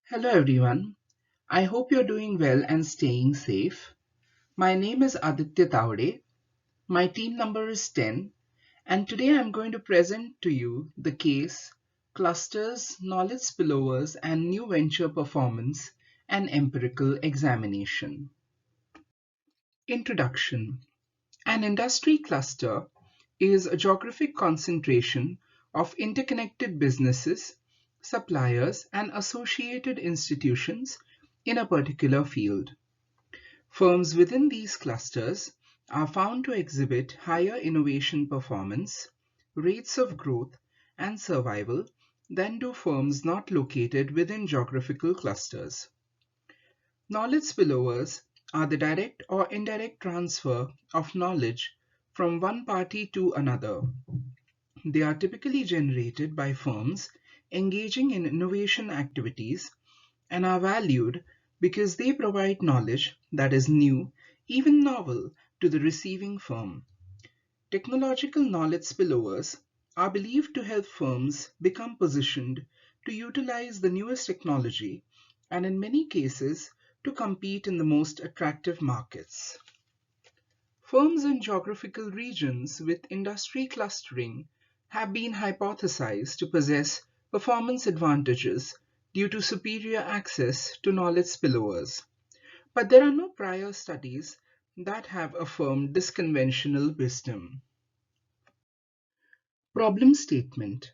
Hello everyone. I hope you're doing well and staying safe. My name is Aditya Taude. My team number is 10, and today I'm going to present to you the case Clusters, Knowledge Spillovers and New Venture Performance, an Empirical Examination. Introduction. An industry cluster is a geographic concentration of interconnected businesses, suppliers, and associated institutions in a particular field. Firms within these clusters are found to exhibit higher innovation performance, rates of growth, and survival than do firms not located within geographical clusters. Knowledge spillovers are the direct or indirect transfer of knowledge from one party to another. They are typically generated by firms engaging in innovation activities and are valued because they provide knowledge that is new, even novel, to the receiving firm. Technological knowledge spillovers are believed to help firms become positioned to utilize the newest technology and, in many cases, to compete in the most attractive markets. Firms in geographical regions with industry clustering have been hypothesized to possess performance advantages due to superior access to knowledge spillovers. But there are no prior studies that have affirmed this conventional wisdom. Problem statement.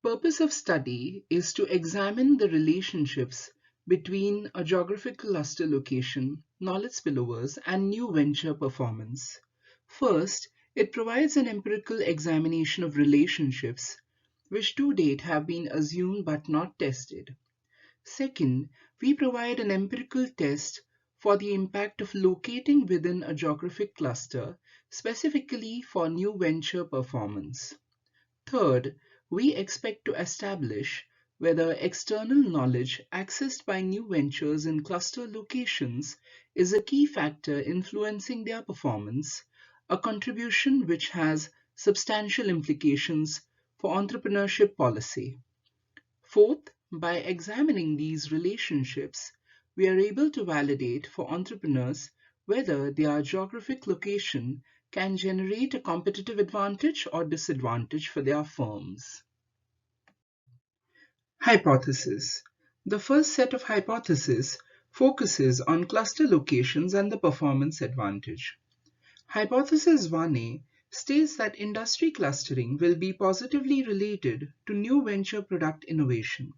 Purpose of study is to examine the relationships between a geographical cluster location, knowledge spillovers, and new venture performance. First, it provides an empirical examination of relationships which to date have been assumed but not tested. Second, we provide an empirical test for the impact of locating within a geographic cluster, specifically for new venture performance. Third, we expect to establish whether external knowledge accessed by new ventures in cluster locations is a key factor influencing their performance, a contribution which has substantial implications for entrepreneurship policy. Fourth, by examining these relationships, we are able to validate for entrepreneurs whether their geographic location can generate a competitive advantage or disadvantage for their firms. Hypothesis. The first set of hypotheses focuses on cluster locations and the performance advantage. Hypothesis 1A states that industry clustering will be positively related to new venture product innovation.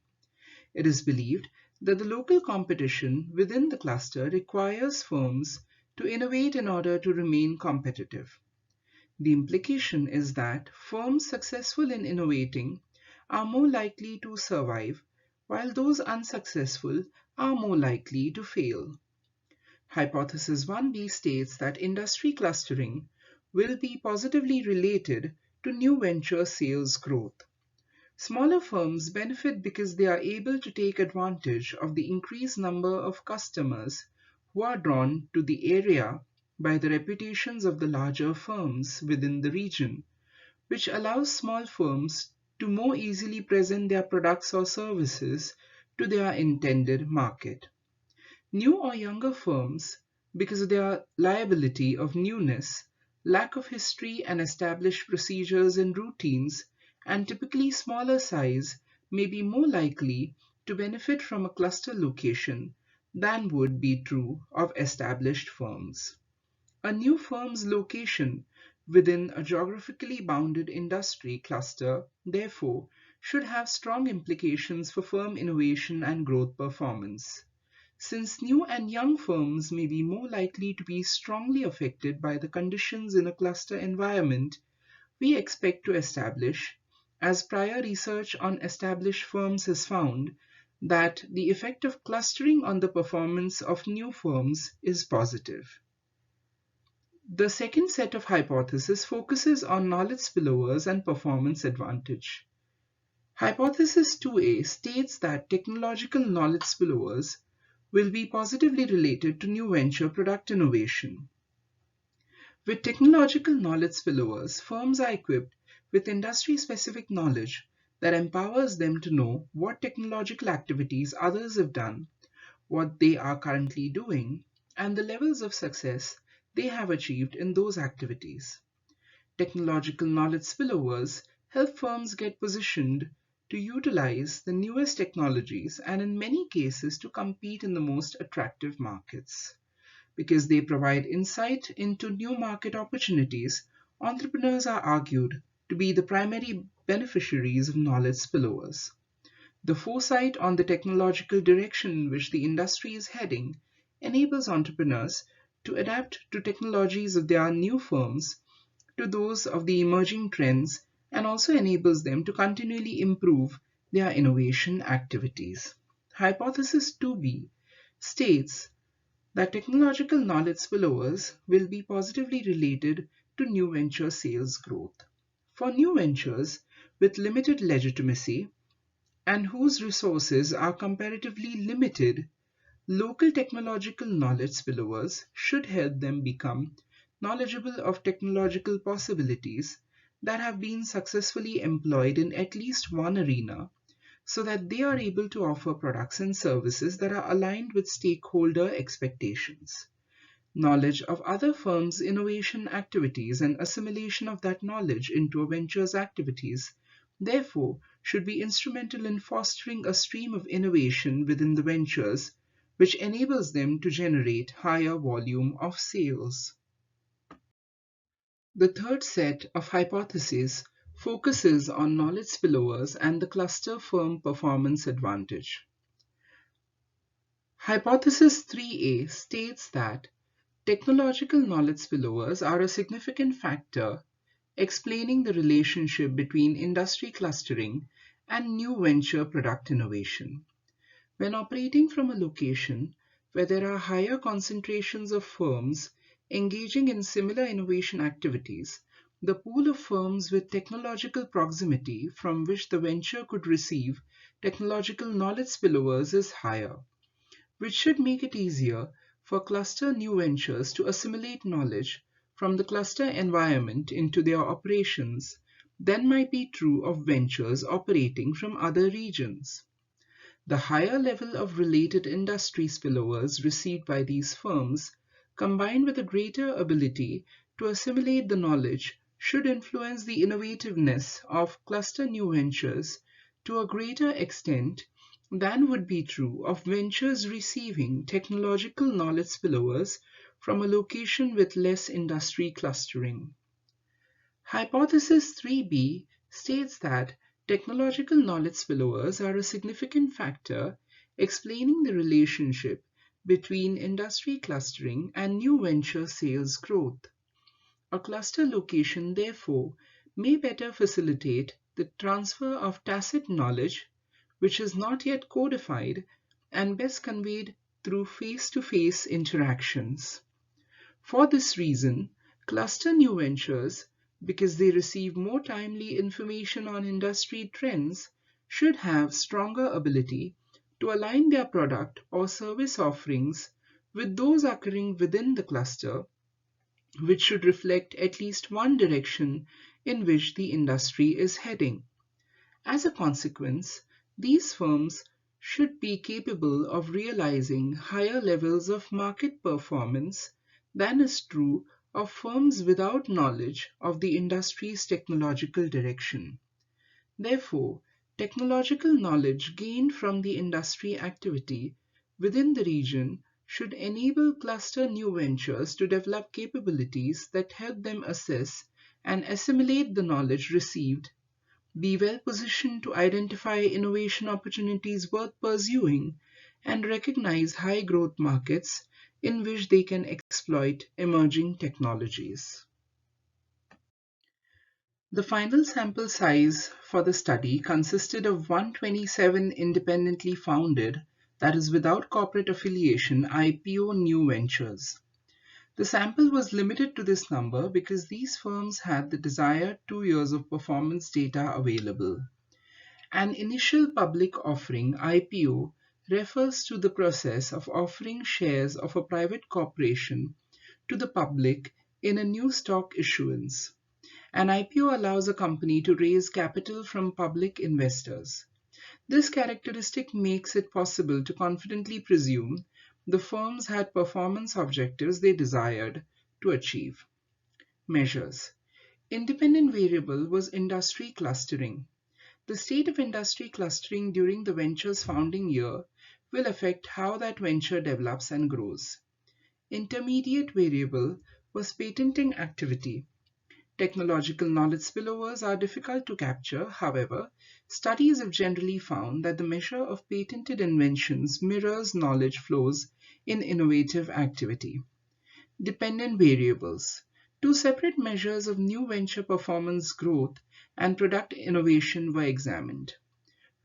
It is believed that the local competition within the cluster requires firms to innovate in order to remain competitive. The implication is that firms successful in innovating are more likely to survive, while those unsuccessful are more likely to fail. Hypothesis 1B states that industry clustering will be positively related to new venture sales growth. Smaller firms benefit because they are able to take advantage of the increased number of customers who are drawn to the area by the reputations of the larger firms within the region, which allows small firms to more easily present their products or services to their intended market. New or younger firms, because of their liability of newness, lack of history and established procedures and routines, and typically smaller size, may be more likely to benefit from a cluster location than would be true of established firms. A new firm's location within a geographically bounded industry cluster, therefore, should have strong implications for firm innovation and growth performance. Since new and young firms may be more likely to be strongly affected by the conditions in a cluster environment, we expect to establish, as prior research on established firms has found, that the effect of clustering on the performance of new firms is positive. The second set of hypotheses focuses on knowledge spillovers and performance advantage. Hypothesis 2A states that technological knowledge spillovers will be positively related to new venture product innovation. With technological knowledge spillovers, firms are equipped with industry-specific knowledge that empowers them to know what technological activities others have done, what they are currently doing, and the levels of success they have achieved in those activities. Technological knowledge spillovers help firms get positioned to utilize the newest technologies and, in many cases, to compete in the most attractive markets. Because they provide insight into new market opportunities, entrepreneurs are argued to be the primary beneficiaries of knowledge spillovers. The foresight on the technological direction in which the industry is heading enables entrepreneurs to adapt to technologies of their new firms to those of the emerging trends, and also enables them to continually improve their innovation activities. Hypothesis 2b states that technological knowledge spillovers will be positively related to new venture sales growth. For new ventures with limited legitimacy and whose resources are comparatively limited, local technological knowledge spillovers should help them become knowledgeable of technological possibilities that have been successfully employed in at least one arena, so that they are able to offer products and services that are aligned with stakeholder expectations. Knowledge of other firms' innovation activities and assimilation of that knowledge into a venture's activities, therefore, should be instrumental in fostering a stream of innovation within the ventures, which enables them to generate higher volume of sales. The third set of hypotheses focuses on knowledge spillovers and the cluster firm performance advantage. Hypothesis 3a states that technological knowledge spillovers are a significant factor explaining the relationship between industry clustering and new venture product innovation. When operating from a location where there are higher concentrations of firms engaging in similar innovation activities, the pool of firms with technological proximity from which the venture could receive technological knowledge spillovers is higher, which should make it easier for cluster new ventures to assimilate knowledge from the cluster environment into their operations than might be true of ventures operating from other regions. The higher level of related industry spillovers received by these firms, combined with a greater ability to assimilate the knowledge, should influence the innovativeness of cluster new ventures to a greater extent than would be true of ventures receiving technological knowledge spillovers from a location with less industry clustering. Hypothesis 3b states that technological knowledge spillovers are a significant factor explaining the relationship between industry clustering and new venture sales growth. A cluster location, therefore, may better facilitate the transfer of tacit knowledge, which is not yet codified and best conveyed through face-to-face interactions. For this reason, cluster new ventures, because they receive more timely information on industry trends, should have stronger ability to align their product or service offerings with those occurring within the cluster, which should reflect at least one direction in which the industry is heading. As a consequence, these firms should be capable of realizing higher levels of market performance than is true of firms without knowledge of the industry's technological direction. Therefore, technological knowledge gained from the industry activity within the region should enable cluster new ventures to develop capabilities that help them assess and assimilate the knowledge received, be well positioned to identify innovation opportunities worth pursuing, and recognize high growth markets in which they can exploit emerging technologies. The final sample size for the study consisted of 127 independently founded, that is without corporate affiliation, IPO new ventures. The sample was limited to this number because these firms had the desired 2 years of performance data available. An initial public offering, IPO, refers to the process of offering shares of a private corporation to the public in a new stock issuance. An IPO allows a company to raise capital from public investors. This characteristic makes it possible to confidently presume the firms had performance objectives they desired to achieve. Measures. Independent variable was industry clustering. The state of industry clustering during the venture's founding year will affect how that venture develops and grows. Intermediate variable was patenting activity. Technological knowledge spillovers are difficult to capture. However, studies have generally found that the measure of patented inventions mirrors knowledge flows in innovative activity. Dependent variables. Two separate measures of new venture performance growth and product innovation were examined.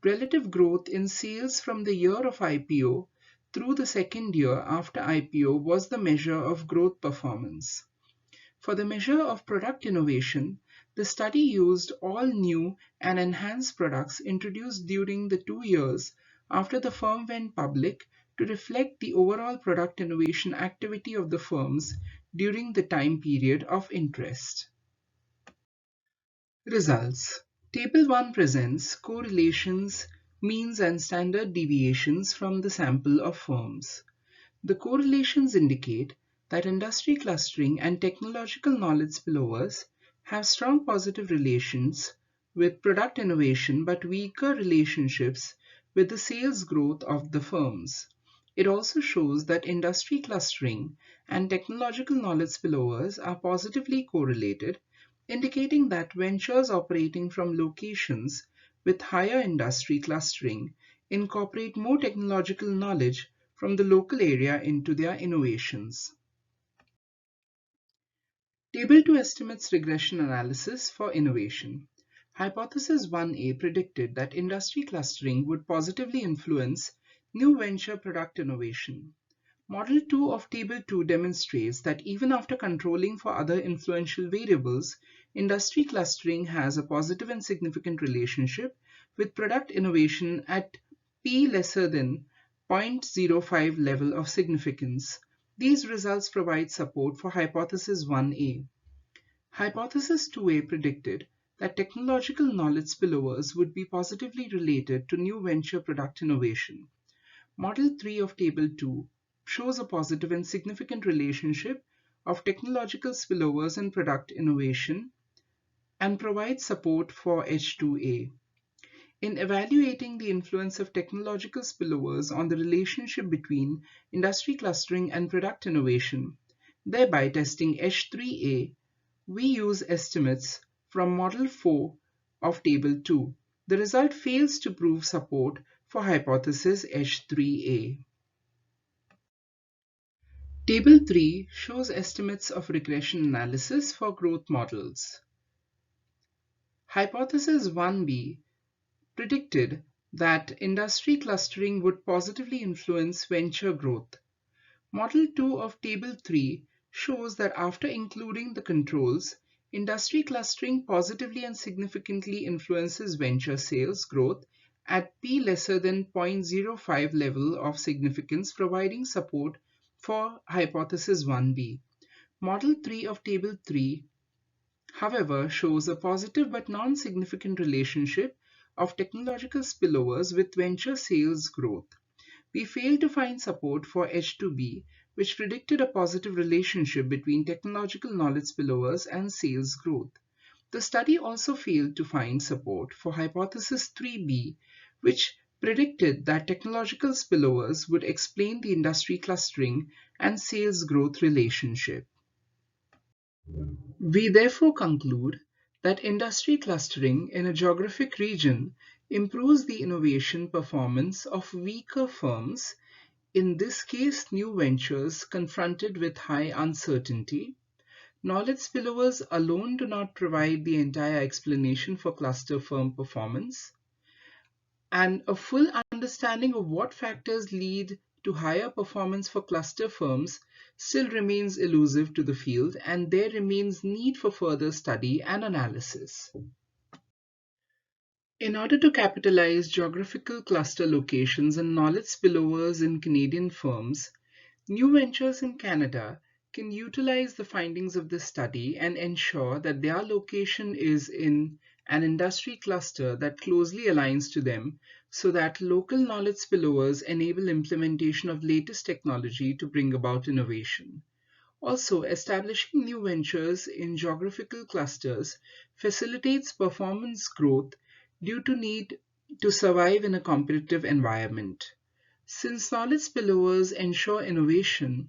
Relative growth in sales from the year of IPO through the second year after IPO was the measure of growth performance. For the measure of product innovation, the study used all new and enhanced products introduced during the 2 years after the firm went public to reflect the overall product innovation activity of the firms during the time period of interest. Results. Table 1 presents correlations, means and standard deviations from the sample of firms. The correlations indicate that industry clustering and technological knowledge spillovers have strong positive relations with product innovation but weaker relationships with the sales growth of the firms. It also shows that industry clustering and technological knowledge spillovers are positively correlated, indicating that ventures operating from locations with higher industry clustering incorporate more technological knowledge from the local area into their innovations. Table 2 estimates regression analysis for innovation. Hypothesis 1A predicted that industry clustering would positively influence new venture product innovation. Model 2 of Table 2 demonstrates that even after controlling for other influential variables, industry clustering has a positive and significant relationship with product innovation at p lesser than 0.05 level of significance. These results provide support for Hypothesis 1A. Hypothesis 2A predicted that technological knowledge spillovers would be positively related to new venture product innovation. Model 3 of Table 2 shows a positive and significant relationship of technological spillovers and product innovation and provides support for H2A. In evaluating the influence of technological spillovers on the relationship between industry clustering and product innovation, thereby testing H3A, we use estimates from Model 4 of Table 2. The result fails to prove support for hypothesis H3A. Table 3 shows estimates of regression analysis for growth models. Hypothesis 1B predicted that industry clustering would positively influence venture growth. Model 2 of Table 3 shows that after including the controls, industry clustering positively and significantly influences venture sales growth at p lesser than 0.05 level of significance, providing support for hypothesis 1b. Model 3 of Table 3, however, shows a positive but non-significant relationship of technological spillovers with venture sales growth. We failed to find support for H2B, which predicted a positive relationship between technological knowledge spillovers and sales growth. The study also failed to find support for hypothesis 3B, which predicted that technological spillovers would explain the industry clustering and sales growth relationship. We therefore conclude that industry clustering in a geographic region improves the innovation performance of weaker firms, in this case new ventures confronted with high uncertainty. Knowledge spillovers alone do not provide the entire explanation for cluster firm performance, and a full understanding of what factors lead to higher performance for cluster firms still remains elusive to the field, and there remains need for further study and analysis. In order to capitalize geographical cluster locations and knowledge spillovers in Canadian firms, new ventures in Canada can utilize the findings of this study and ensure that their location is in an industry cluster that closely aligns to them so that local knowledge spillovers enable implementation of latest technology to bring about innovation. Also, establishing new ventures in geographical clusters facilitates performance growth due to need to survive in a competitive environment. Since knowledge spillovers ensure innovation,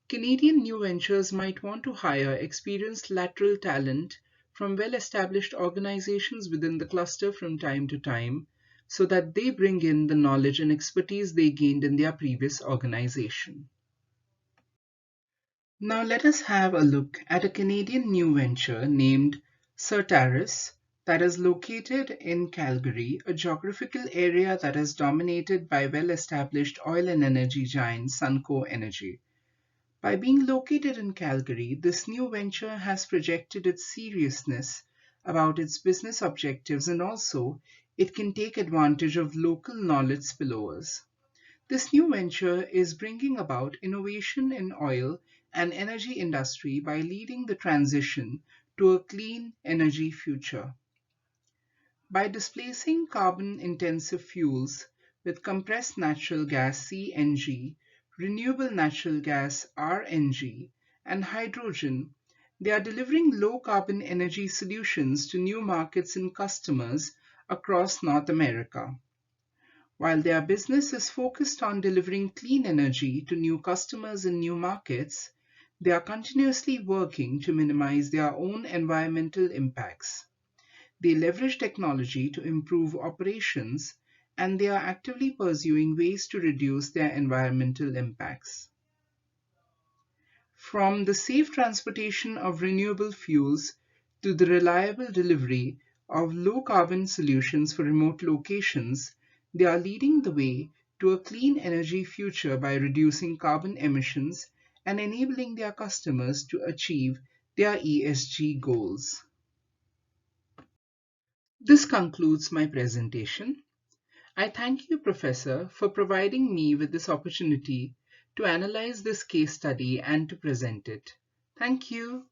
Canadian new ventures might want to hire experienced lateral talent from well-established organizations within the cluster from time to time so that they bring in the knowledge and expertise they gained in their previous organization. Now let us have a look at a Canadian new venture named Certarus that is located in Calgary, a geographical area that is dominated by well-established oil and energy giant Sunco Energy. By being located in Calgary, this new venture has projected its seriousness about its business objectives and also it can take advantage of local knowledge spillovers. This new venture is bringing about innovation in oil and energy industry by leading the transition to a clean energy future. By displacing carbon-intensive fuels with compressed natural gas (CNG), renewable natural gas (RNG), and hydrogen, they are delivering low-carbon energy solutions to new markets and customers across North America. While their business is focused on delivering clean energy to new customers in new markets, they are continuously working to minimize their own environmental impacts. They leverage technology to improve operations, and they are actively pursuing ways to reduce their environmental impacts. From the safe transportation of renewable fuels to the reliable delivery of low-carbon solutions for remote locations, they are leading the way to a clean energy future by reducing carbon emissions and enabling their customers to achieve their ESG goals. This concludes my presentation. I thank you, Professor, for providing me with this opportunity to analyze this case study and to present it. Thank you.